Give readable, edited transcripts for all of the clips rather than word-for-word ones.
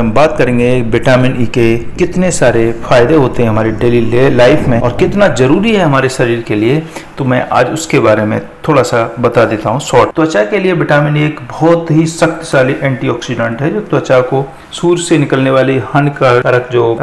हम बात करेंगे विटामिन ई के कितने सारे फायदे होते हैं हमारी डेली लाइफ में और कितना जरूरी है हमारे शरीर के लिए। तो मैं आज उसके बारे में थोड़ा सा बता देता हूँ शॉर्ट। त्वचा के लिए विटामिन ई एक बहुत ही शक्तिशाली एंटीऑक्सीडेंट है जो त्वचा को सूर्य से निकलने वाली हानिकारक जो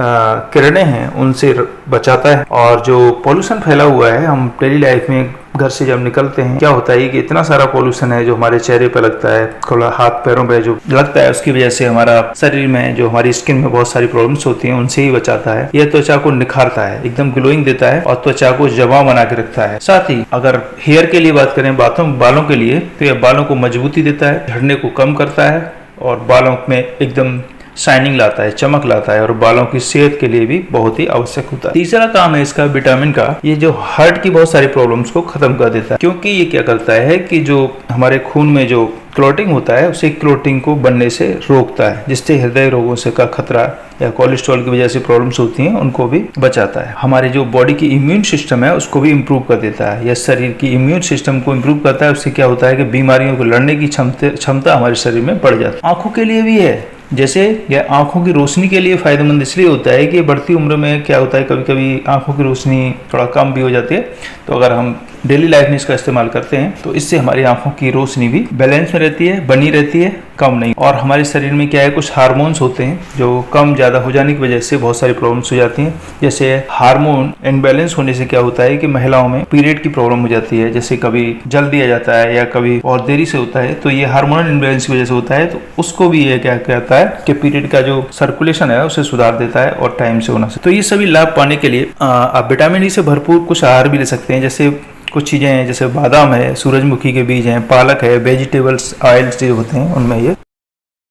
किरणें हैं उनसे बचाता है। और जो पॉल्यूशन फैला हुआ है हम डेली लाइफ में घर से जब निकलते हैं क्या होता है कि इतना सारा पॉल्यूशन है जो हमारे चेहरे पे लगता है, थोड़ा हाथ पैरों पे जो लगता है, उसकी वजह से हमारा शरीर में जो हमारी स्किन में बहुत सारी प्रॉब्लम्स होती हैं उनसे ही बचाता है। यह त्वचा को निखारता है, एकदम ग्लोइंग देता है और त्वचा को जवां बना के रखता है। साथ ही अगर हेयर के लिए बात करें, बालों के लिए, तो यह बालों को मजबूती देता है, झड़ने को कम करता है और बालों में एकदम शाइनिंग लाता है, चमक लाता है और बालों की सेहत के लिए भी बहुत ही आवश्यक होता है। तीसरा काम है इसका विटामिन का, ये जो हार्ट की बहुत सारी प्रॉब्लम्स को खत्म कर देता है, क्योंकि ये क्या करता है कि जो हमारे खून में जो क्लॉटिंग होता है उसे क्लॉटिंग को बनने से रोकता है, जिससे हृदय रोगों से का खतरा या कोलेस्ट्रॉल की वजह से प्रॉब्लम्स होती हैं उनको भी बचाता है। हमारे जो बॉडी की इम्यून सिस्टम है उसको भी इम्प्रूव कर देता है। यह शरीर की इम्यून सिस्टम को इम्प्रूव करता है। उससे क्या होता है कि बीमारियों को लड़ने की क्षमता हमारे शरीर में बढ़ जाती है। आंखों के लिए भी है, जैसे यह आंखों की रोशनी के लिए फायदेमंद इसलिए होता है कि बढ़ती उम्र में क्या होता है कभी कभी आंखों की रोशनी थोड़ा कम भी हो जाती है। तो अगर हम डेली लाइफ में इसका इस्तेमाल करते हैं तो इससे हमारी आंखों की रोशनी भी बैलेंस में रहती है, बनी रहती है, कम नहीं। और हमारे शरीर में क्या है, कुछ हार्मोन्स होते हैं जो कम ज़्यादा हो जाने की वजह से बहुत सारी प्रॉब्लम्स हो जाती हैं। जैसे हार्मोन इनबैलेंस होने से क्या होता है कि महिलाओं में पीरियड की प्रॉब्लम हो जाती है, जैसे कभी जल्दी आ जाता है या कभी और देरी से होता है, तो ये हार्मोनल इनबैलेंस की वजह से होता है। तो उसको भी ये क्या कहता है कि पीरियड का जो सर्कुलेशन है उसे सुधार देता है और टाइम से होना से। तो ये सभी लाभ पाने के लिए आप विटामिन ई से भरपूर कुछ आहार भी ले सकते हैं। जैसे कुछ चीज़ें हैं, जैसे बादाम है, सूरजमुखी के बीज हैं, पालक है, वेजिटेबल्स ऑयल्स जो होते हैं उनमें ये